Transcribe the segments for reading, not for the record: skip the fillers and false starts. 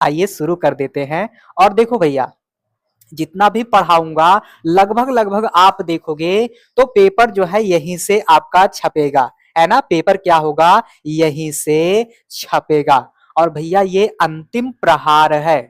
आइए शुरू कर देते हैं। और देखो भैया, जितना भी पढ़ाऊंगा लगभग लगभग आप देखोगे तो पेपर जो है यहीं से आपका छपेगा, है ना। पेपर क्या होगा, यहीं से छपेगा। और भैया ये अंतिम प्रहार है,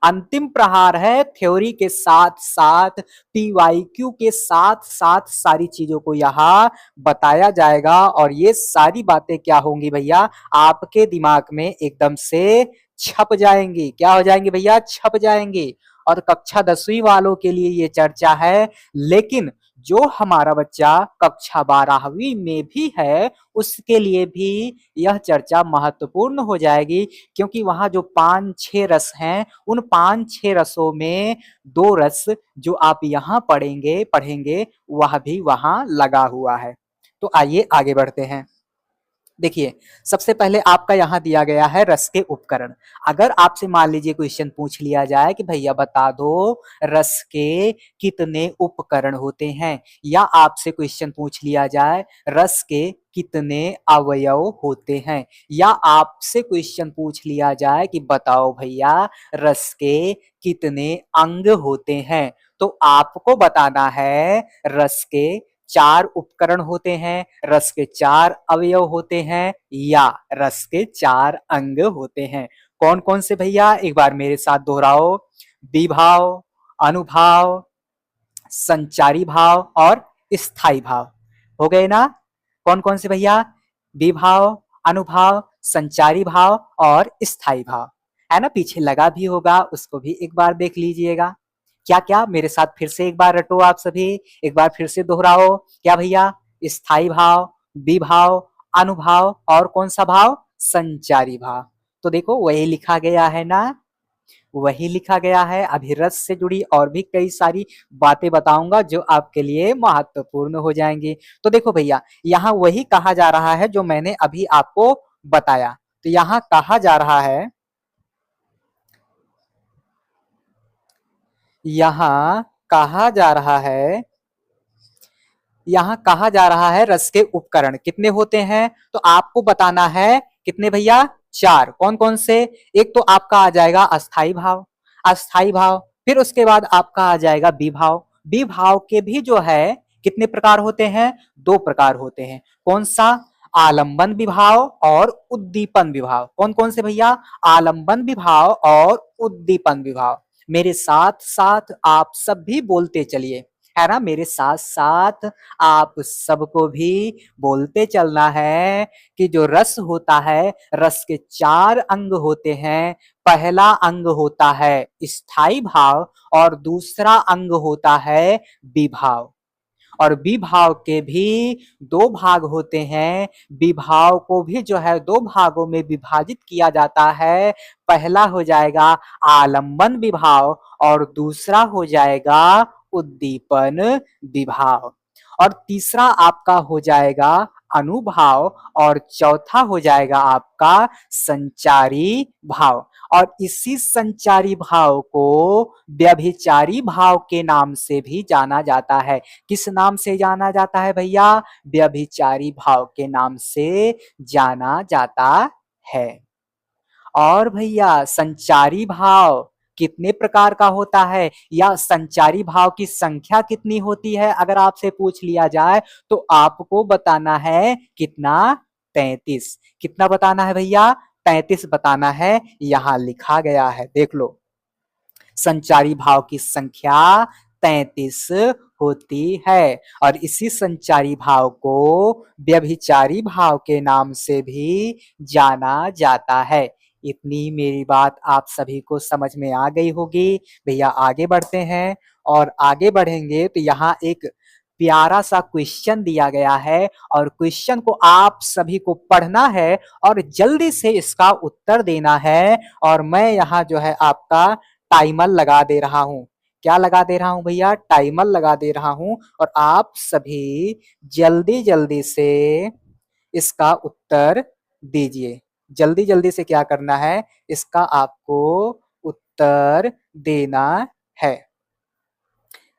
अंतिम प्रहार है। थ्योरी के साथ साथ पीवाईक्यू के साथ साथ सारी चीजों को यहाँ बताया जाएगा। और ये सारी बातें क्या होंगी भैया, आपके दिमाग में एकदम से छप जाएंगी। क्या हो जाएंगी भैया, छप जाएंगी। और कक्षा 10वीं वालों के लिए ये चर्चा है, लेकिन जो हमारा बच्चा कक्षा 12वीं में भी है उसके लिए भी यह चर्चा महत्वपूर्ण हो जाएगी, क्योंकि वहां जो 5-6 रस हैं, उन 5-6 रसों में 2 रस जो आप यहाँ पढ़ेंगे पढ़ेंगे वह भी वहां लगा हुआ है। तो आइए आगे बढ़ते हैं। देखिए, सबसे पहले आपका यहाँ दिया गया है रस के उपकरण। अगर आपसे मान लीजिए क्वेश्चन पूछ लिया जाए कि भैया बता दो रस के कितने उपकरण होते हैं, या आपसे क्वेश्चन पूछ लिया जाए रस के कितने अवयव होते हैं, या आपसे क्वेश्चन पूछ लिया जाए कि बताओ भैया रस के कितने अंग होते हैं, तो आपको बताना है रस के 4 उपकरण होते हैं, रस के 4 अवयव होते हैं, या रस के 4 अंग होते हैं। कौन कौन से भैया, एक बार मेरे साथ दोहराओ। विभाव, अनुभाव, संचारी भाव और स्थायी भाव। हो गए ना। कौन कौन से भैया, विभाव, अनुभाव, संचारी भाव और स्थायी भाव, है ना। पीछे लगा भी होगा, उसको भी एक बार देख लीजिएगा। क्या क्या, मेरे साथ फिर से एक बार रटो आप सभी, एक बार फिर से दोहराओ। क्या भैया, स्थायी भाव, विभाव, अनुभाव और कौन सा भाव, संचारी भाव। तो देखो वही लिखा गया है ना, वही लिखा गया है। अभी रस से जुड़ी और भी कई सारी बातें बताऊंगा जो आपके लिए महत्वपूर्ण हो जाएंगी। तो देखो भैया, यहाँ वही कहा जा रहा है जो मैंने अभी आपको बताया। तो यहाँ कहा जा रहा है, यहाँ कहा जा रहा है, यहाँ कहा जा रहा है रस के उपकरण कितने होते हैं, तो आपको बताना है कितने भैया, 4। कौन कौन से, एक तो आपका आ जाएगा अस्थाई भाव, अस्थाई भाव। फिर उसके बाद आपका आ जाएगा विभाव। विभाव के भी जो है कितने प्रकार होते हैं, 2 प्रकार होते हैं। कौन सा, आलंबन विभाव और उद्दीपन विभाव। कौन कौन से भैया, आलंबन विभाव और उद्दीपन विभाव। मेरे साथ साथ आप सब भी बोलते चलिए, है ना। मेरे साथ साथ आप सबको भी बोलते चलना है कि जो रस होता है, रस के 4 अंग होते हैं। पहला अंग होता है स्थायी भाव और दूसरा अंग होता है विभाव। और विभाव के भी 2 भाग होते हैं। विभाव को भी जो है 2 भागों में विभाजित किया जाता है। पहला हो जाएगा आलंबन विभाव और दूसरा हो जाएगा उद्दीपन विभाव। और तीसरा आपका हो जाएगा अनुभाव और चौथा हो जाएगा आपका संचारी भाव। और इसी संचारी भाव को व्यभिचारी भाव के नाम से भी जाना जाता है। किस नाम से जाना जाता है भैया, व्यभिचारी भाव के नाम से जाना जाता है। और भैया संचारी भाव कितने प्रकार का होता है, या संचारी भाव की संख्या कितनी होती है, अगर आपसे पूछ लिया जाए तो आपको बताना है कितना, 33। कितना बताना है भैया, 33 बताना है। यहां लिखा गया है, देख लो। संचारी भाव की संख्या 33 होती है। और इसी संचारी भाव को व्यभिचारी भाव के नाम से भी जाना जाता है। इतनी मेरी बात आप सभी को समझ में आ गई होगी। भैया आगे बढ़ते हैं, और आगे बढ़ेंगे तो यहाँ एक प्यारा सा क्वेश्चन दिया गया है, और क्वेश्चन को आप सभी को पढ़ना है और जल्दी से इसका उत्तर देना है। और मैं यहाँ जो है आपका टाइमर लगा दे रहा हूं। क्या लगा दे रहा हूं भैया, टाइमर लगा दे रहा हूं। और आप सभी जल्दी जल्दी से इसका उत्तर दीजिए। जल्दी जल्दी से क्या करना है, इसका आपको उत्तर देना है।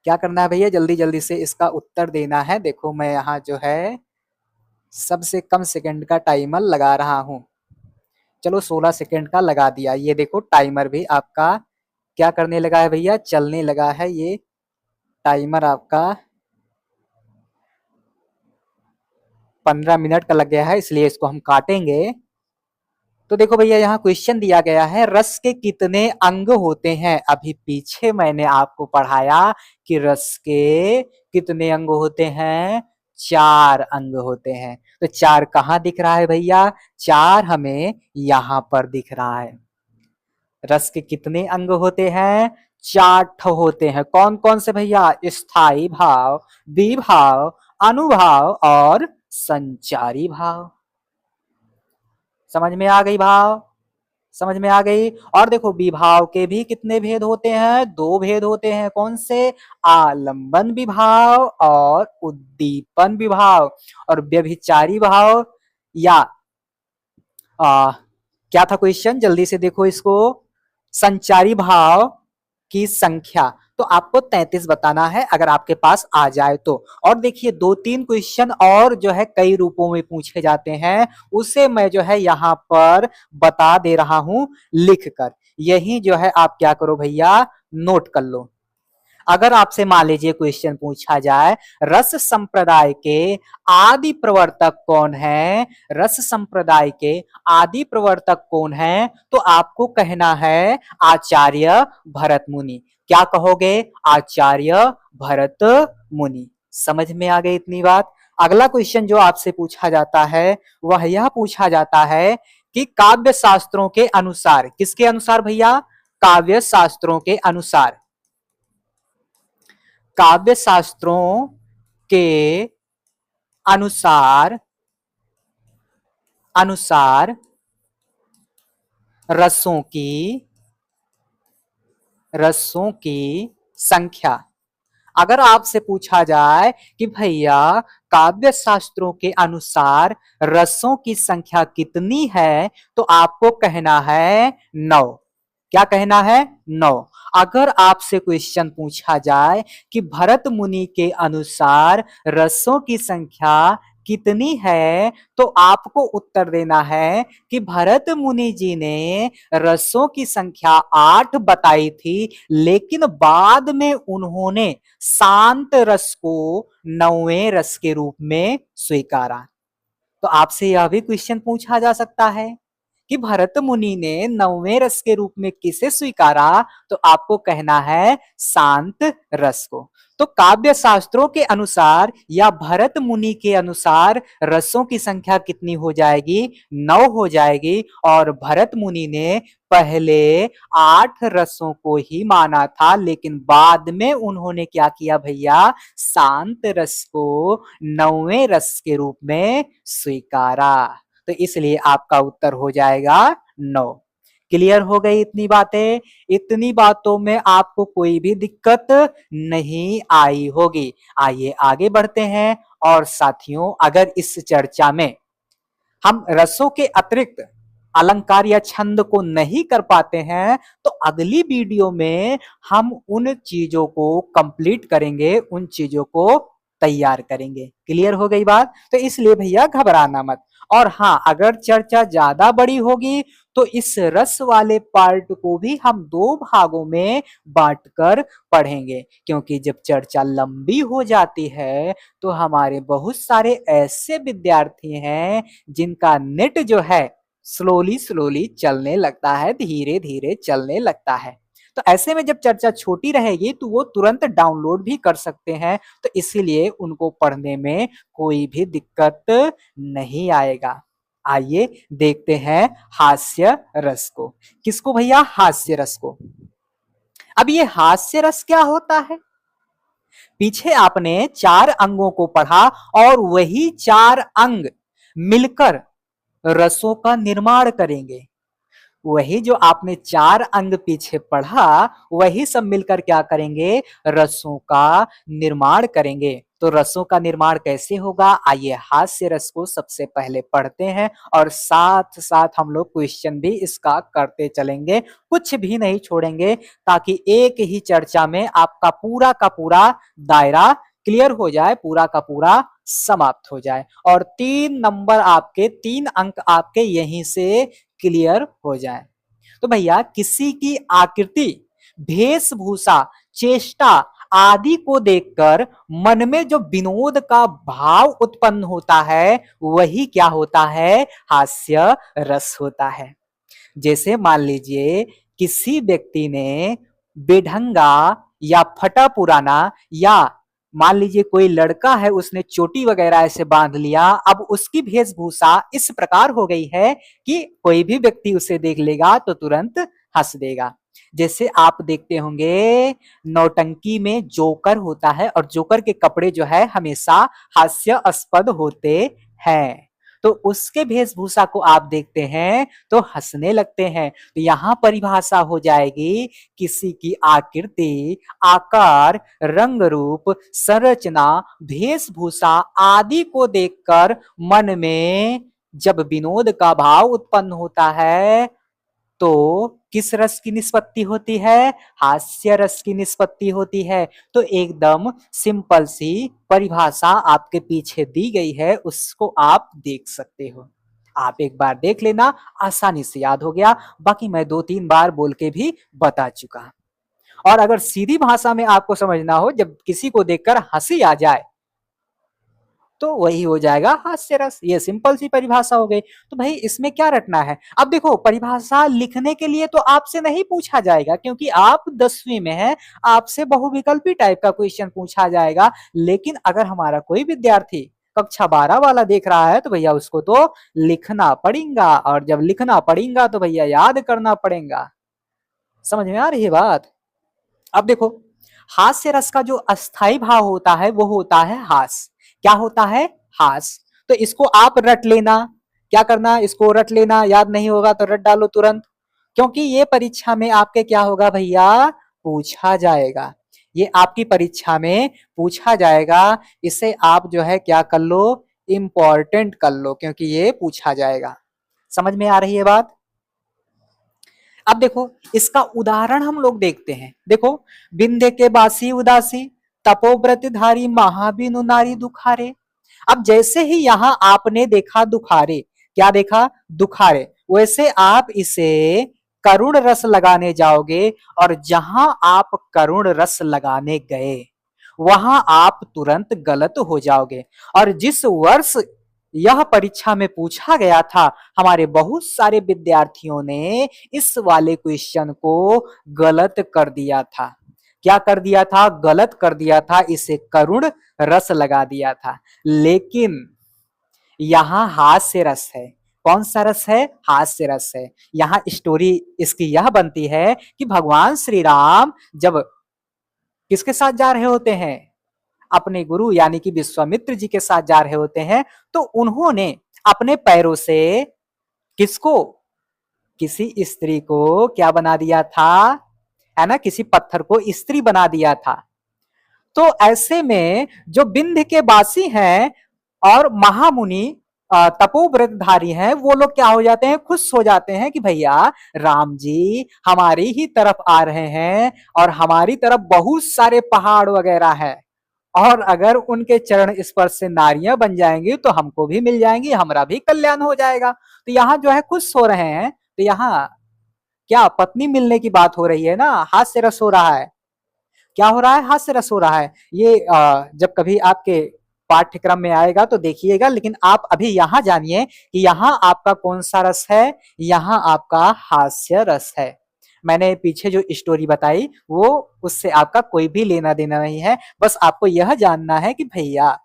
क्या करना है भैया, जल्दी जल्दी से इसका उत्तर देना है। देखो मैं यहाँ जो है सबसे कम सेकंड का टाइमर लगा रहा हूं। चलो 16 सेकंड का लगा दिया। ये देखो टाइमर भी आपका क्या करने लगा है भैया, चलने लगा है। ये टाइमर आपका 15 मिनट का लग गया है, इसलिए इसको हम काटेंगे। तो देखो भैया यहाँ क्वेश्चन दिया गया है, रस के कितने अंग होते हैं। अभी पीछे मैंने आपको पढ़ाया कि रस के कितने अंग होते हैं, 4 अंग होते हैं। तो 4 कहाँ दिख रहा है भैया, 4 हमें यहाँ पर दिख रहा है। रस के कितने अंग होते हैं, 4 ठो होते हैं। कौन कौन से भैया, स्थाई भाव, विभाव, अनुभाव और संचारी भाव। समझ में आ गई भाव, समझ में आ गई। और देखो विभाव के भी कितने भेद होते हैं, 2 भेद होते हैं। कौन से, आलंबन विभाव और उद्दीपन विभाव। और व्यभिचारी भाव या क्या था क्वेश्चन, जल्दी से देखो इसको, संचारी भाव की संख्या। तो आपको 33 बताना है अगर आपके पास आ जाए तो। और देखिए 2-3 क्वेश्चन और जो है कई रूपों में पूछे जाते हैं, उसे मैं जो है यहाँ पर बता दे रहा हूं लिख कर। यही जो है आप क्या करो भैया, नोट कर लो। अगर आपसे मान लीजिए क्वेश्चन पूछा जाए, रस संप्रदाय के आदि प्रवर्तक कौन है, रस संप्रदाय के आदि प्रवर्तक कौन है, तो आपको कहना है आचार्य भरत मुनि। क्या कहोगे, आचार्य भरत मुनि। समझ में आ गई इतनी बात। अगला क्वेश्चन जो आपसे पूछा जाता है वह यह पूछा जाता है कि काव्य शास्त्रों के अनुसार, किसके अनुसार भैया, काव्य शास्त्रों के अनुसार, काव्य शास्त्रों के अनुसार अनुसार रसों की संख्या। अगर आपसे पूछा जाए कि भैया काव्य शास्त्रों के अनुसार रसों की संख्या कितनी है, तो आपको कहना है 9। क्या कहना है, 9। अगर आपसे क्वेश्चन पूछा जाए कि भरत मुनि के अनुसार रसों की संख्या कितनी है, तो आपको उत्तर देना है कि भरत मुनि जी ने रसों की संख्या 8 बताई थी, लेकिन बाद में उन्होंने शांत रस को 9वें रस के रूप में स्वीकारा। तो आपसे यह भी क्वेश्चन पूछा जा सकता है कि भरत मुनि ने 9वें रस के रूप में किसे स्वीकारा, तो आपको कहना है शांत रस को। तो काव्य शास्त्रों के अनुसार या भरत मुनि के अनुसार रसों की संख्या कितनी हो जाएगी, 9 हो जाएगी। और भरत मुनि ने पहले 8 रसों को ही माना था, लेकिन बाद में उन्होंने क्या किया भैया, शांत रस को 9वें रस के रूप में स्वीकारा। तो इसलिए आपका उत्तर हो जाएगा 9। क्लियर हो गई इतनी बातें, इतनी बातों में आपको कोई भी दिक्कत नहीं आई होगी। आइए आगे बढ़ते हैं। और साथियों, अगर इस चर्चा में हम रसों के अतिरिक्त अलंकार या छंद को नहीं कर पाते हैं, तो अगली वीडियो में हम उन चीजों को कंप्लीट करेंगे, उन चीजों को तैयार करेंगे। क्लियर हो गई बात। तो इसलिए भैया घबराना मत। और हाँ, अगर चर्चा ज्यादा बड़ी होगी तो इस रस वाले पार्ट को भी हम 2 भागों में बांटकर पढ़ेंगे, क्योंकि जब चर्चा लंबी हो जाती है तो हमारे बहुत सारे ऐसे विद्यार्थी हैं जिनका नेट जो है स्लोली स्लोली चलने लगता है, धीरे धीरे चलने लगता है। तो ऐसे में जब चर्चा छोटी रहेगी तो वो तुरंत डाउनलोड भी कर सकते हैं, तो इसीलिए उनको पढ़ने में कोई भी दिक्कत नहीं आएगा। आइए देखते हैं हास्य रस को। किसको भैया, हास्य रस को। अब ये हास्य रस क्या होता है, पीछे आपने 4 अंगों को पढ़ा और वही 4 अंग मिलकर रसों का निर्माण करेंगे। वही जो आपने 4 अंग पीछे पढ़ा, वही सब मिलकर क्या करेंगे, रसों का निर्माण करेंगे। तो रसों का निर्माण कैसे होगा, आइए हास्य रस को सबसे पहले पढ़ते हैं और साथ साथ हम लोग क्वेश्चन भी इसका करते चलेंगे, कुछ भी नहीं छोड़ेंगे, ताकि एक ही चर्चा में आपका पूरा का पूरा दायरा क्लियर हो जाए, पूरा का पूरा समाप्त हो जाए और 3 नंबर आपके 3 अंक आपके यहीं से क्लियर हो जाए। तो भैया किसी की आकृति, वेशभूषा, चेष्टा आदि को देखकर मन में जो विनोद का भाव उत्पन्न होता है वही क्या होता है, हास्य रस होता है। जैसे मान लीजिए किसी व्यक्ति ने बेढंगा या फटा पुराना, या मान लीजिए कोई लड़का है उसने चोटी वगैरह ऐसे बांध लिया, अब उसकी वेशभूषा इस प्रकार हो गई है कि कोई भी व्यक्ति उसे देख लेगा तो तुरंत हंस देगा। जैसे आप देखते होंगे नौटंकी में जोकर होता है और जोकर के कपड़े जो है हमेशा हास्यास्पद होते हैं, तो उसके वेशभूषा को आप देखते हैं तो हंसने लगते हैं। तो यहां परिभाषा हो जाएगी किसी की आकृति, आकार, रंग रूप, संरचना, वेशभूषा आदि को देखकर मन में जब विनोद का भाव उत्पन्न होता है तो किस रस की निष्पत्ति होती है, हास्य रस की निष्पत्ति होती है। तो एकदम सिंपल सी परिभाषा आपके पीछे दी गई है, उसको आप देख सकते हो। आप एक बार देख लेना, आसानी से याद हो गया। बाकी मैं 2-3 बार बोल के भी बता चुका। और अगर सीधी भाषा में आपको समझना हो, जब किसी को देखकर हंसी आ जाए तो वही हो जाएगा हास्य रस। ये सिंपल सी परिभाषा हो गई। तो भाई इसमें क्या रटना है? अब देखो परिभाषा लिखने के लिए तो आपसे नहीं पूछा जाएगा क्योंकि आप 10वीं में हैं, आपसे बहुविकल्पी टाइप का क्वेश्चन पूछा जाएगा। लेकिन अगर हमारा कोई विद्यार्थी कक्षा 12 वाला देख रहा है तो भैया उसको तो लिखना पड़ेगा, और जब लिखना पड़ेगा तो भैया याद करना पड़ेगा। समझ में आ रही है बात? अब देखो हास्य रस का जो अस्थाई भाव होता है वो होता है हास। क्या होता है? हास। तो इसको आप रट लेना। क्या करना? इसको रट लेना। याद नहीं होगा तो रट डालो तुरंत, क्योंकि ये परीक्षा में आपके क्या होगा भैया, पूछा जाएगा। ये आपकी परीक्षा में पूछा जाएगा। इसे आप जो है क्या कर लो, इंपॉर्टेंट कर लो, क्योंकि ये पूछा जाएगा। समझ में आ रही है बात? अब देखो इसका उदाहरण हम लोग देखते हैं। देखो बिंदे के बासी उदासी, तपोव्रत धारी महाबिनु नारी दुखारे। अब जैसे ही यहां आपने देखा दुखारे, क्या देखा? दुखारे, वैसे आप इसे करुण रस लगाने जाओगे और जहां आप करुण रस लगाने गए वहां आप तुरंत गलत हो जाओगे। और जिस वर्ष यह परीक्षा में पूछा गया था, हमारे बहुत सारे विद्यार्थियों ने इस वाले क्वेश्चन को गलत कर दिया था। क्या कर दिया था? गलत कर दिया था, इसे करुण रस लगा दिया था। लेकिन यहां हास्य रस है। कौन सा रस है? हास्य रस है। यहां स्टोरी इसकी यह बनती है कि भगवान श्री राम जब किसके साथ जा रहे होते हैं, अपने गुरु यानी कि विश्वामित्र जी के साथ जा रहे होते हैं, तो उन्होंने अपने पैरों से किसको, किसी स्त्री को क्या बना दिया था, है ना, किसी पत्थर को स्त्री बना दिया था। तो ऐसे में जो विंध्य के वासी हैं और महामुनि तपोव्रतधारी हैं, वो लोग क्या हो जाते हैं, खुश हो जाते हैं कि भैया राम जी हमारी ही तरफ आ रहे हैं और हमारी तरफ बहुत सारे पहाड़ वगैरह हैं, और अगर उनके चरण स्पर्श से नारियां बन जाएंगी तो हमको भी मिल जाएंगी, हमारा भी कल्याण हो जाएगा। तो यहाँ जो है खुश हो रहे हैं। तो यहाँ क्या पत्नी मिलने की बात हो रही है ना, हास्य रस हो रहा है। क्या हो रहा है? हास्य रस हो रहा है। ये जब कभी आपके पाठ्यक्रम में आएगा तो देखिएगा, लेकिन आप अभी यहाँ जानिए कि यहाँ आपका कौन सा रस है, यहाँ आपका हास्य रस है। मैंने पीछे जो स्टोरी बताई वो उससे आपका कोई भी लेना देना नहीं है। बस आपको यह जानना है कि भैया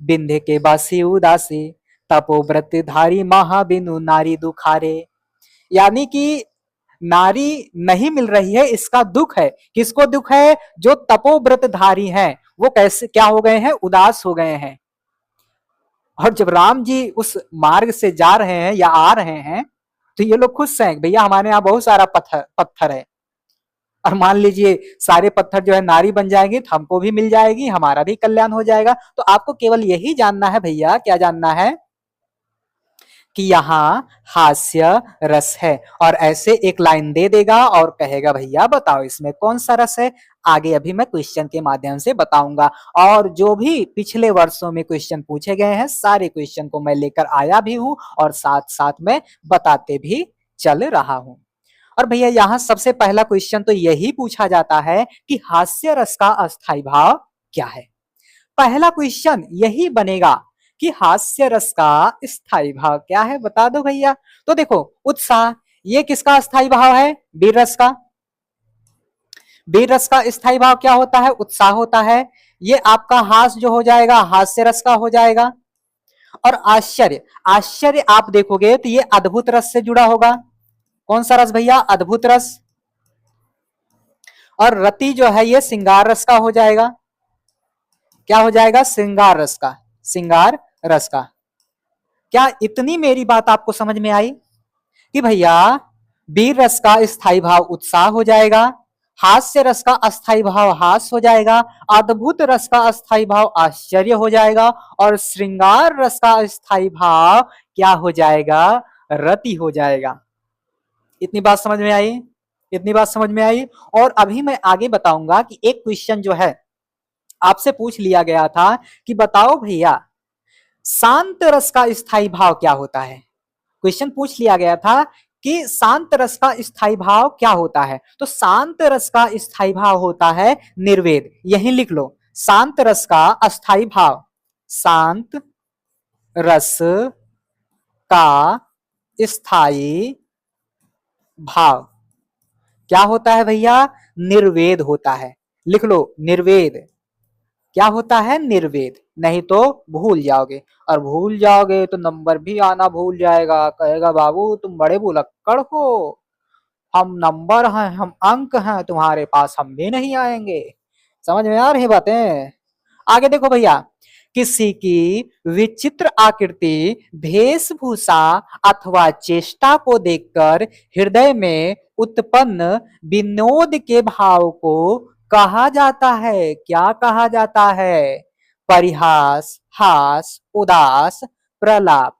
बिंधे के बासी उदासी, तपोव्रत धारी महाबिनु नारी दुखारे, यानी कि नारी नहीं मिल रही है, इसका दुख है। किसको दुख है? जो तपोव्रतधारी हैं, वो कैसे क्या हो गए हैं, उदास हो गए हैं। और जब राम जी उस मार्ग से जा रहे हैं या आ रहे हैं तो ये लोग खुश हैं, भैया हमारे यहाँ बहुत सारा पत्थर है, और मान लीजिए सारे पत्थर जो है नारी बन जाएंगे तो हमको भी मिल जाएगी, हमारा भी कल्याण हो जाएगा। तो आपको केवल यही जानना है भैया, क्या जानना है कि यहाँ हास्य रस है, और ऐसे एक लाइन दे देगा और कहेगा भैया बताओ इसमें कौन सा रस है। आगे अभी मैं क्वेश्चन के माध्यम से बताऊंगा, और जो भी पिछले वर्षों में क्वेश्चन पूछे गए हैं सारे क्वेश्चन को मैं लेकर आया भी हूं और साथ साथ में बताते भी चल रहा हूं। और भैया यहाँ सबसे पहला क्वेश्चन तो यही पूछा जाता है कि हास्य रस का अस्थाई भाव क्या है। पहला क्वेश्चन यही बनेगा कि हास्य रस का स्थायी भाव क्या है, बता दो भैया। तो देखो उत्साह, ये किसका स्थायी भाव है, वीर रस का। वीर रस का स्थायी भाव क्या होता है, उत्साह होता है। ये आपका हास जो हो जाएगा हास्य रस का हो जाएगा। और आश्चर्य, आश्चर्य आप देखोगे तो ये अद्भुत रस से जुड़ा होगा। कौन सा रस भैया, अद्भुत रस। और रति जो है ये श्रृंगार रस का हो जाएगा। क्या हो जाएगा, श्रृंगार रस का, श्रृंगार रस का। क्या इतनी मेरी बात आपको समझ में आई कि भैया वीर रस का स्थायी भाव उत्साह हो जाएगा, हास्य रस का अस्थायी भाव हास हो जाएगा, अद्भुत रस का अस्थायी भाव आश्चर्य हो जाएगा, और श्रृंगार रस का स्थायी भाव क्या हो जाएगा, रति हो जाएगा। इतनी बात समझ में आई, इतनी बात समझ में आई। और अभी मैं आगे बताऊंगा कि एक क्वेश्चन जो है आपसे पूछ लिया गया था कि बताओ भैया शांत रस का स्थायी भाव क्या होता है। क्वेश्चन पूछ लिया गया था कि शांत रस का स्थायी भाव क्या होता है। तो शांत रस का स्थायी भाव होता है निर्वेद, यही लिख लो, शांत रस का अस्थायी भाव, शांत रस का स्थायी भाव क्या होता है भैया, निर्वेद होता है। लिख लो निर्वेद, क्या होता है, निर्वेद। नहीं तो भूल जाओगे, और भूल जाओगे तो नंबर भी आना भूल जाएगा, कहेगा बाबू तुम बड़े भुलक्कड़ हो, हम नंबर हैं, हम अंक हैं, तुम्हारे पास हम भी नहीं आएंगे। समझ में आ रही बातें। आगे देखो भैया, किसी की विचित्र आकृति, वेशभूषा अथवा चेष्टा को देखकर हृदय में उत्पन्न विनोद के भाव को कहा जाता है, क्या कहा जाता है, परिहास, हास, उदास, प्रलाप।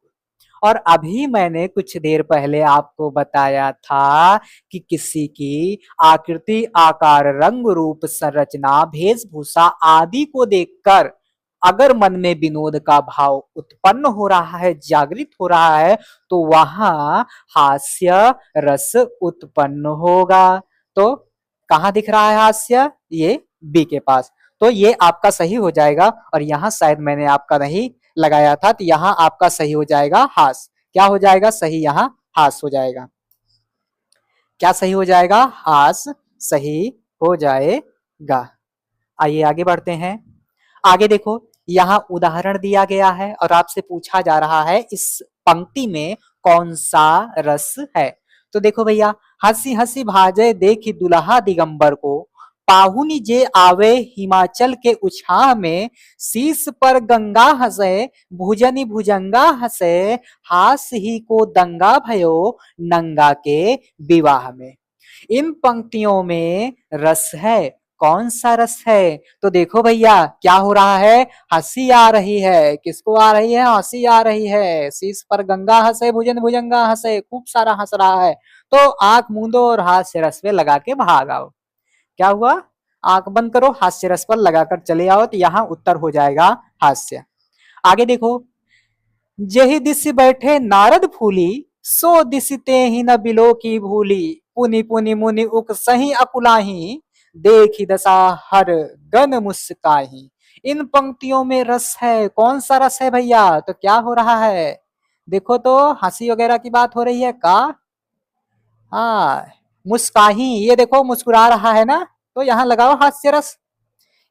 और अभी मैंने कुछ देर पहले आपको बताया था कि किसी की आकृति, आकार, रंग, रूप, संरचना, वेशभूषा आदि को देखकर अगर मन में विनोद का भाव उत्पन्न हो रहा है, जागृत हो रहा है, तो वहां हास्य रस उत्पन्न होगा। तो कहां दिख रहा है हास्य, ये बी के पास। तो ये आपका सही हो जाएगा, और यहां शायद मैंने आपका नहीं लगाया था, तो यहां आपका सही हो जाएगा हास। क्या हो जाएगा सही, यहां हास हो जाएगा। क्या सही हो जाएगा, हास सही हो जाएगा। आइए आगे बढ़ते हैं। आगे देखो, यहाँ उदाहरण दिया गया है और आपसे पूछा जा रहा है इस पंक्ति में कौन सा रस है। तो देखो भैया, हंसी हंसी भाजे देखी दुल्हा दिगंबर को, पाहुनी जे आवे हिमाचल के उछाह में, शीश पर गंगा हंसे भुजनी भुजंगा हंसे, हास ही को दंगा भयो नंगा के विवाह में। इन पंक्तियों में रस है, कौन सा रस है। तो देखो भैया क्या हो रहा है, हंसी आ रही है, किसको आ रही है, हंसी आ रही है। शीश पर गंगा हंसे भुजन भुजंगा हंसे, खूब सारा हंस रहा है। तो आंख मूंदो और हाथ से रस पे लगा के भाग आओ। क्या हुआ, आंख बंद करो, हास्य रस पर लगाकर चले आओ, तो यहाँ उत्तर हो जाएगा हास्य। आगे देखो, जेहि दिस बैठे नारद फूली, सो दिस ते ही न बिलो की भूली, पुनि पुनि मुनि उक सही अकुलाही, देखी दशा हर गन मुस्काही। इन पंक्तियों में रस है, कौन सा रस है भैया। तो क्या हो रहा है, देखो तो हंसी वगैरह की बात हो रही है का, हाँ मुस्काही, ये देखो मुस्कुरा रहा है ना, तो यहाँ लगाओ हास्य रस।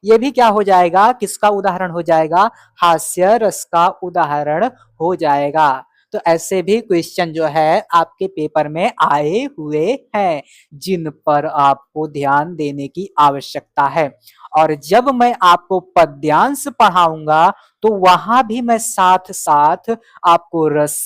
ये भी क्या हो जाएगा, किसका उदाहरण हो जाएगा, हास्य रस का उदाहरण हो जाएगा। तो ऐसे भी क्वेश्चन जो है आपके पेपर में आए हुए हैं, जिन पर आपको ध्यान देने की आवश्यकता है। और जब मैं आपको पद्यांश पढ़ाऊंगा तो वहां भी मैं साथ साथ आपको रस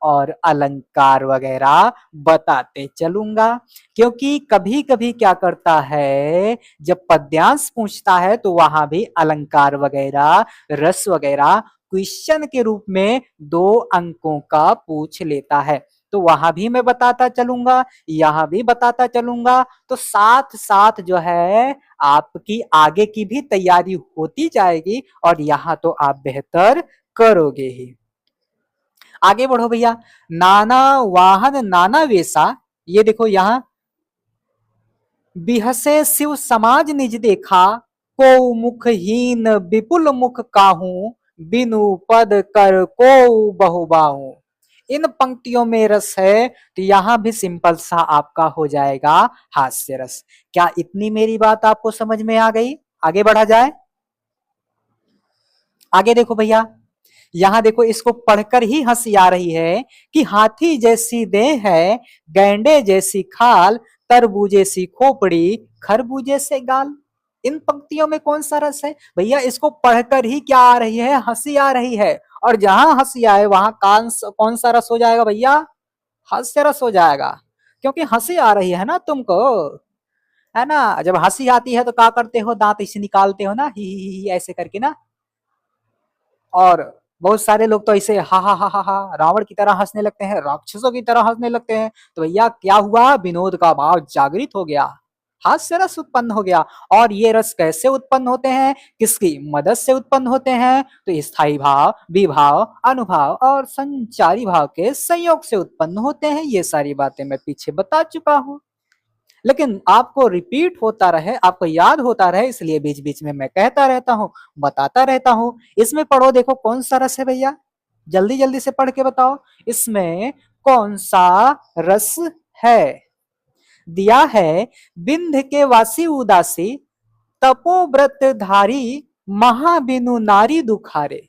और अलंकार वगैरह बताते चलूंगा। क्योंकि कभी कभी क्या करता है, जब पद्यांश पूछता है तो वहां भी अलंकार वगैरह, रस वगैरह क्वेश्चन के रूप में 2 अंकों का पूछ लेता है। तो वहां भी मैं बताता चलूंगा, यहां भी बताता चलूंगा, तो साथ साथ जो है आपकी आगे की भी तैयारी होती जाएगी और यहाँ तो आप बेहतर करोगे ही। आगे बढ़ो भैया। नाना वाहन नाना वेशा, ये देखो यहाँ, बिहसे शिव समाज निज देखा, को मुखहीन विपुल मुख काहू, बिनु पद कर को बहुबाहू। इन पंक्तियों में रस है, तो यहां भी सिंपल सा आपका हो जाएगा हास्य रस। क्या इतनी मेरी बात आपको समझ में आ गई? आगे बढ़ा जाए। आगे देखो भैया, यहां देखो, इसको पढ़कर ही हंसी आ रही है कि हाथी जैसी देह है, गैंडे जैसी खाल, तरबूजे सी खोपड़ी, खरबूजे से गाल। इन पंक्तियों में कौन सा रस है भैया? इसको पढ़कर ही क्या आ रही है? हंसी आ रही है। और जहां हंसी आए वहां कौन सा रस हो जाएगा भैया? हास्य रस हो जाएगा, क्योंकि हंसी आ रही है ना तुमको, है ना। जब हंसी आती है तो क्या करते हो? दांत इसे निकालते हो ना, ही ऐसे करके ना। और बहुत सारे लोग तो ऐसे हा रावण की तरह हंसने लगते हैं, राक्षसों की तरह हंसने लगते हैं। तो भैया क्या हुआ? विनोद का भाव जागृत हो गया, हास्य रस उत्पन्न हो गया। और ये रस कैसे उत्पन्न होते हैं? किसकी मदद से उत्पन्न होते हैं? तो स्थायी भाव, विभाव, अनुभाव और संचारी भाव के संयोग से उत्पन्न होते हैं। ये सारी बातें मैं पीछे बता चुका हूं, लेकिन आपको रिपीट होता रहे, आपको याद होता रहे, इसलिए बीच बीच में मैं कहता रहता हूँ, बताता रहता हूँ। इसमें पढ़ो, देखो कौन सा रस है भैया, जल्दी जल्दी से पढ़ के बताओ, इसमें कौन सा रस है? दिया है, बिंध के वासी उदासी, तपोव्रत धारी, महाबिनु नारी दुखारे।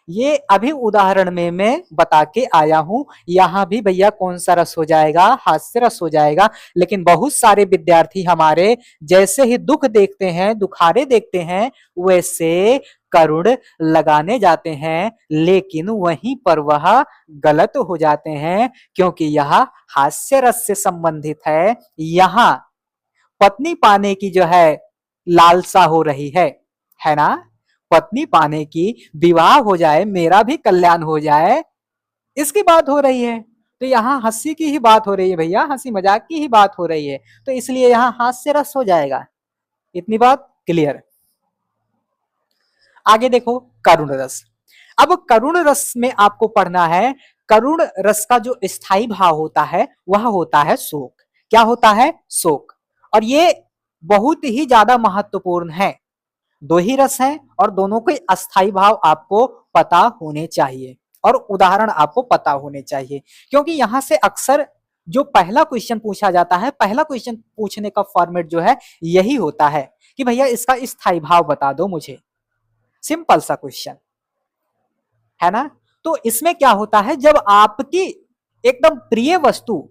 ये अभी उदाहरण में मैं बता के आया हूं। यहां भी भैया कौन सा रस हो जाएगा? हास्य रस हो जाएगा। लेकिन बहुत सारे विद्यार्थी हमारे जैसे ही दुख देखते हैं, दुखारे देखते हैं, वैसे करुण लगाने जाते हैं, लेकिन वहीं पर वह गलत हो जाते हैं, क्योंकि यह हास्य रस से संबंधित है। यहां पत्नी पाने की जो है लालसा हो रही है ना। पत्नी पाने की, विवाह हो जाए, मेरा भी कल्याण हो जाए, इसकी बात हो रही है। तो यहाँ हंसी की ही बात हो रही है भैया, हंसी मजाक की ही बात हो रही है। तो इसलिए यहाँ हास्य रस हो जाएगा। इतनी बात क्लियर। आगे देखो, करुण रस। अब करुण रस में आपको पढ़ना है, करुण रस का जो स्थायी भाव होता है वह होता है शोक। क्या होता है? शोक। और ये बहुत ही ज्यादा महत्वपूर्ण है। दो ही रस हैं और दोनों के अस्थाई भाव आपको पता होने चाहिए और उदाहरण आपको पता होने चाहिए, क्योंकि यहां से अक्सर जो पहला क्वेश्चन पूछा जाता है, पहला क्वेश्चन पूछने का फॉर्मेट जो है यही होता है कि भैया इसका स्थायी भाव बता दो मुझे। सिंपल सा क्वेश्चन है ना। तो इसमें क्या होता है, जब आपकी एकदम प्रिय वस्तु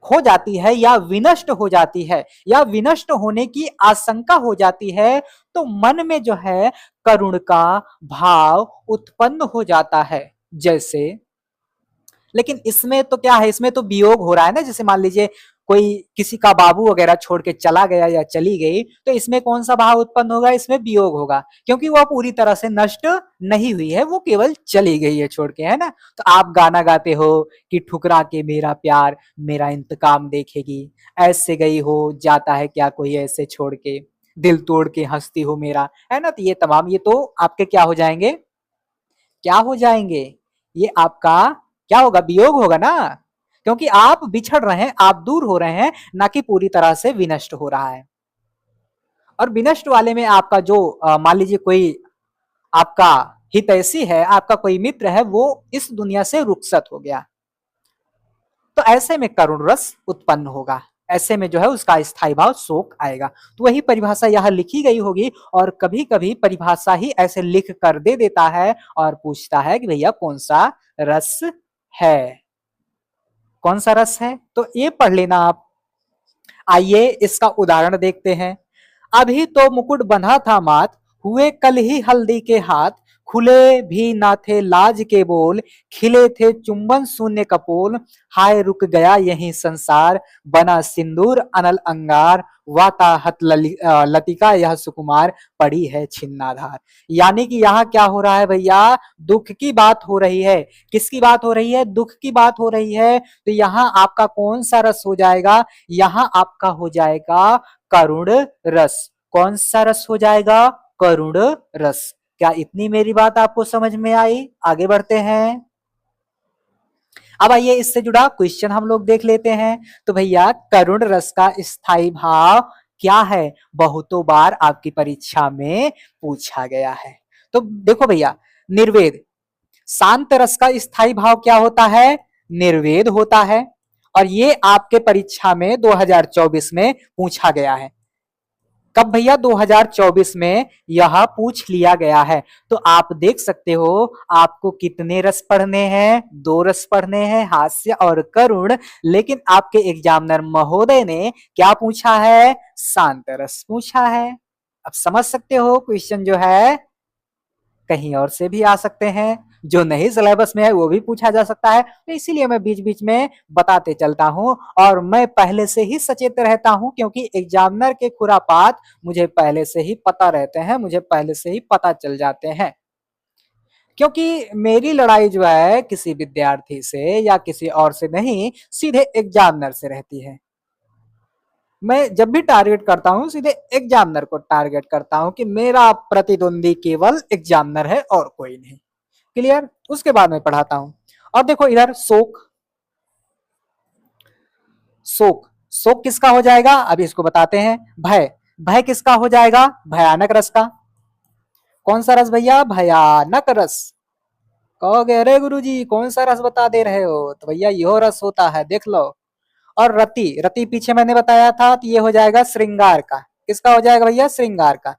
खो जाती है या विनष्ट हो जाती है या विनष्ट होने की आशंका हो जाती है, तो मन में जो है करुण का भाव उत्पन्न हो जाता है। जैसे, लेकिन इसमें तो क्या है, इसमें तो वियोग हो रहा है ना। जैसे मान लीजिए कोई किसी का बाबू वगैरह छोड़ के चला गया या चली गई, तो इसमें कौन सा भाव उत्पन्न होगा? इसमें वियोग होगा, क्योंकि वह पूरी तरह से नष्ट नहीं हुई है, वो केवल चली गई है छोड़ के, है ना। तो आप गाना गाते हो कि ठुकरा के मेरा प्यार मेरा इंतकाम देखेगी, ऐसे गई हो जाता है क्या कोई ऐसे छोड़ के, दिल तोड़ के हंसती हो मेरा, है ना। तो ये तमाम, ये तो आपके क्या हो जाएंगे? क्या हो जाएंगे? ये आपका क्या होगा? वियोग होगा ना, क्योंकि आप बिछड़ रहे हैं, आप दूर हो रहे हैं, ना कि पूरी तरह से विनष्ट हो रहा है। और विनष्ट वाले में आपका जो मान लीजिए कोई आपका हितैषी है, आपका कोई मित्र है, वो इस दुनिया से रुखसत हो गया, तो ऐसे में करुण रस उत्पन्न होगा। ऐसे में जो है उसका स्थायी भाव शोक आएगा। तो वही परिभाषा यहाँ लिखी गई होगी, और कभी कभी परिभाषा ही ऐसे लिख कर दे देता है और पूछता है कि भैया कौन सा रस है, कौन सा रस है। तो ये पढ़ लेना आप। आइए इसका उदाहरण देखते हैं। अभी तो मुकुट बंधा था मात, हुए कल ही हल्दी के हाथ, खुले भी ना थे लाज के बोल, खिले थे चुंबन शून्य कपोल, हाय रुक गया यही संसार, बना सिंदूर अनल अंगार, वाताहत लतिका यह सुकुमार, पड़ी है छिन्नाधार। यानी कि यहाँ क्या हो रहा है भैया, दुख की बात हो रही है। किसकी बात हो रही है, दुख की बात हो रही है। तो यहाँ आपका कौन सा रस हो जाएगा, यहाँ आपका हो जाएगा करुण रस। कौन सा रस हो जाएगा, करुण रस। क्या इतनी मेरी बात आपको समझ में आई, आगे बढ़ते हैं। अब आइए इससे जुड़ा क्वेश्चन हम लोग देख लेते हैं। तो भैया करुण रस का स्थायी भाव क्या है, बहुतों बार आपकी परीक्षा में पूछा गया है। तो देखो भैया, निर्वेद, शांत रस का स्थायी भाव क्या होता है, निर्वेद होता है। और ये आपके परीक्षा में 2024 में पूछा गया है। कब भैया, 2024 में यह पूछ लिया गया है। तो आप देख सकते हो आपको कितने रस पढ़ने हैं, 2 रस पढ़ने हैं, हास्य और करुण। लेकिन आपके एग्जामिनर महोदय ने क्या पूछा है, शांत रस पूछा है। अब समझ सकते हो क्वेश्चन जो है कहीं और से भी आ सकते हैं, जो नहीं सिलेबस में है वो भी पूछा जा सकता है। तो इसीलिए मैं बीच बीच में बताते चलता हूं और मैं पहले से ही सचेत रहता हूं, क्योंकि एग्जामिनर के खुरापात मुझे पहले से ही पता रहते हैं, मुझे पहले से ही पता चल जाते हैं। क्योंकि मेरी लड़ाई जो है किसी विद्यार्थी से या किसी और से नहीं, सीधे एग्जामिनर से रहती है। मैं जब भी टारगेट करता हूं सीधे एग्जामिनर को टारगेट करता हूं कि मेरा प्रतिद्वंदी केवल एग्जामिनर है और कोई नहीं। क्लियर, उसके बाद में पढ़ाता हूं। और देखो इधर शोक, शोक, शोक किसका हो जाएगा, अभी इसको बताते हैं। भय, भय किसका हो जाएगा, भयानक रस का। कौन सा रस भैया, भयानक रस। कहोगे अरे गुरुजी कौन सा रस बता दे रहे हो, तो भैया यो रस होता है, देख लो। और रति, रति पीछे मैंने बताया था, तो ये हो जाएगा श्रृंगार का। किसका हो जाएगा भैया, श्रृंगार का।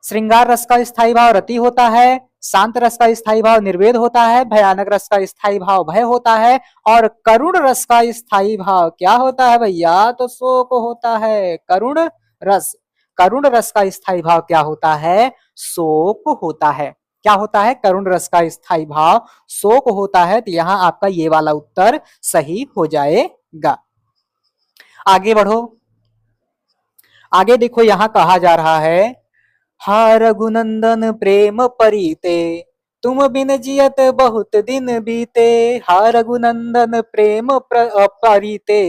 श्रृंगार रस का स्थायी भाव रति होता है, शांत रस का स्थायी भाव निर्वेद होता है, भयानक रस का स्थायी भाव भय होता है, और करुण रस का स्थायी भाव क्या होता है भैया, तो शोक होता है। करुण रस, करुण रस का स्थायी भाव क्या होता है, शोक होता है। क्या होता है, करुण रस का स्थायी भाव शोक होता है। तो यहां आपका ये वाला उत्तर सही हो जाएगा। आगे बढ़ो, आगे देखो यहां कहा जा रहा है, हा रघुनंदन प्रेम परीते, तुम बिन जियत बहुत दिन बीते। हा रघुनंदन प्रेम परीते,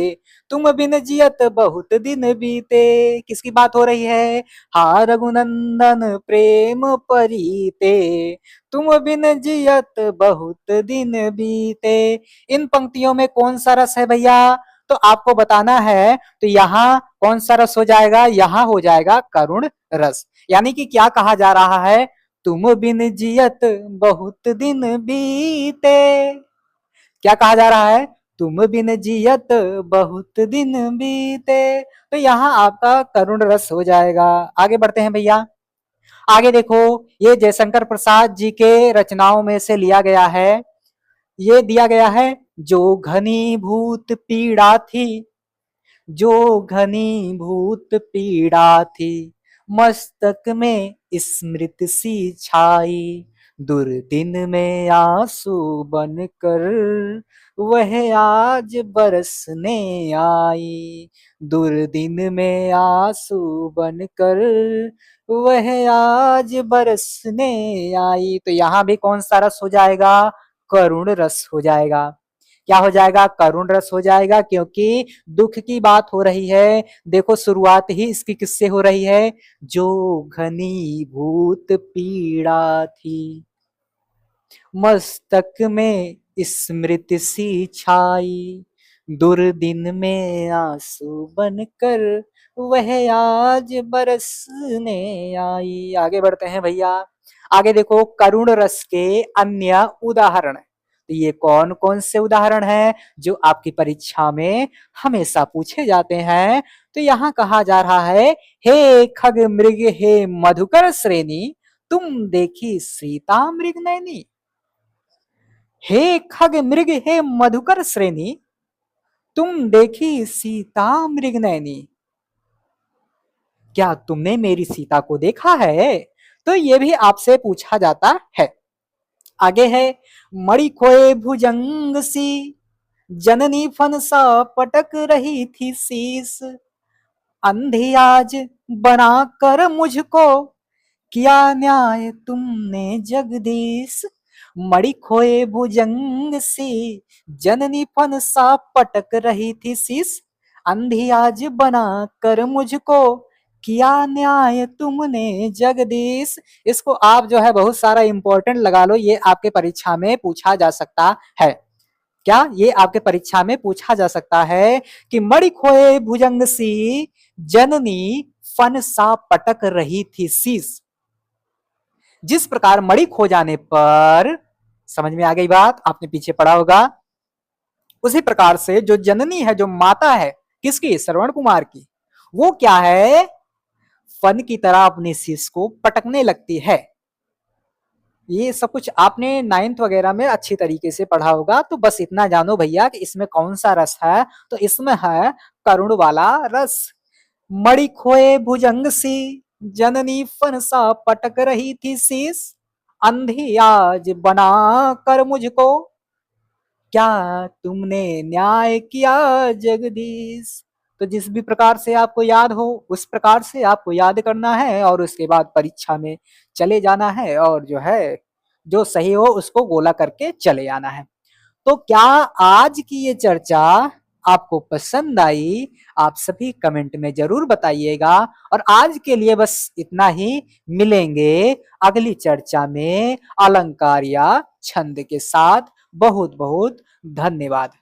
तुम बिन जियत बहुत दिन बीते। किसकी बात हो रही है, हा रघुनंदन प्रेम परीते, तुम बिन जियत बहुत दिन बीते। इन पंक्तियों में कौन सा रस है भैया, तो आपको बताना है। तो यहाँ कौन सा रस हो जाएगा, यहाँ हो जाएगा करुण रस। यानी कि क्या कहा जा रहा है, तुम बिन जियत बहुत दिन बीते। क्या कहा जा रहा है, तुम बिन जियत बहुत दिन बीते। तो यहाँ आपका करुण रस हो जाएगा। आगे बढ़ते हैं भैया, आगे देखो, ये जयशंकर प्रसाद जी के रचनाओं में से लिया गया है। ये दिया गया है, जो घनीभूत पीड़ा थी, जो घनीभूत पीड़ा थी, मस्तक में स्मृति सी छाई, दुर्दिन में आंसू बनकर वह आज बरसने आई। दुर्दिन में आंसू बनकर वह आज बरसने आई। तो यहाँ भी कौन सा रस हो जाएगा, करुण रस हो जाएगा। क्या हो जाएगा, करुण रस हो जाएगा, क्योंकि दुख की बात हो रही है। देखो शुरुआत ही इसकी किससे हो रही है, जो घनीभूत पीड़ा थी, मस्तक में स्मृति सी छाई, दुर्दिन में आंसू बनकर वह आज बरसने आई। आगे बढ़ते हैं भैया, आगे देखो करुण रस के अन्य उदाहरण। तो ये कौन कौन से उदाहरण हैं जो आपकी परीक्षा में हमेशा पूछे जाते हैं। तो यहाँ कहा जा रहा है, हे खग मृग हे मधुकर श्रेणी, तुम देखी सीता मृग नैनी। हे खग मृग हे मधुकर श्रेणी, तुम देखी सीता मृग नैनी। क्या तुमने मेरी सीता को देखा है, तो ये भी आपसे पूछा जाता है। आगे है, मणि खोए भुजंग सी, जननी फन सा पटक रही थी शीस, अंधी आज बना कर मुझको, किया न्याय तुमने जगदीश। मणि खोए भुजंग सी, जननी फन सा पटक रही थी शीस, अंधी आज बना कर मुझको, किया न्याय तुमने जगदीश। इसको आप जो है बहुत सारा इंपॉर्टेंट लगा लो, ये आपके परीक्षा में पूछा जा सकता है। क्या ये आपके परीक्षा में पूछा जा सकता है कि मणि खोए भुजंग सी, जननी फन सा पटक रही थी शीस। जिस प्रकार मणि खो जाने पर, समझ में आ गई बात, आपने पीछे पढ़ा होगा, उसी प्रकार से जो जननी है, जो माता है किसकी, श्रवण कुमार की, वो क्या है, फन की तरह अपने शीश को पटकने लगती है। ये सब कुछ आपने नाइन्थ वगैरह में अच्छी तरीके से पढ़ा होगा। तो बस इतना जानो भैया कि इसमें कौन सा रस है, तो इसमें है करुण वाला रस। मणि खोए भुजंग सी, जननी फन सा पटक रही थी शीस, अंधी आज बना कर मुझको, क्या तुमने न्याय किया जगदीश। तो जिस भी प्रकार से आपको याद हो उस प्रकार से आपको याद करना है और उसके बाद परीक्षा में चले जाना है, और जो है जो सही हो उसको गोला करके चले आना है। तो क्या आज की ये चर्चा आपको पसंद आई? आप सभी कमेंट में जरूर बताइएगा। और आज के लिए बस इतना ही, मिलेंगे अगली चर्चा में अलंकार या छंद के साथ। बहुत बहुत धन्यवाद।